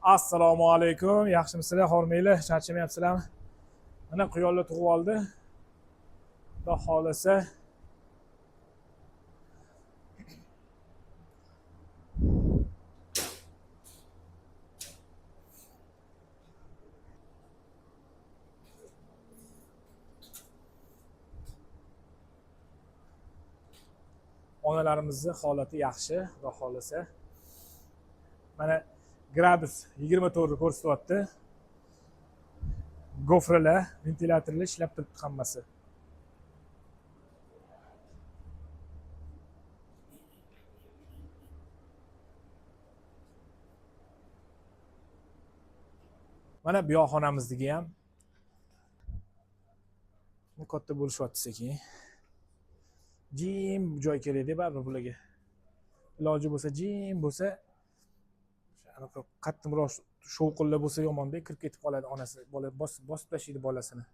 Assalomu alaykum. Yaxshimisizlar, hormanglar? Charchamayapsizlarmi? Mana quyonlar tug'ib oldi. Xudo xolasa onalarimizni holati yaxshi, xudo xolasa. Mana gradus 24 ko'rsatyapti. Gofralar, ventilyatorlar ishlab turibdi hammasi. Mana bu yoq xonamizniki ham katta bo'lishyapti sekin. Jim joy kerak-da baribir bularga. Iloji bo'lsa jim bo'lsa, anaqa qattiqroq shovqinlar bo'lsa yomonda kirib ketib qoladi onasi, bola bosib tashlaydi bolasini.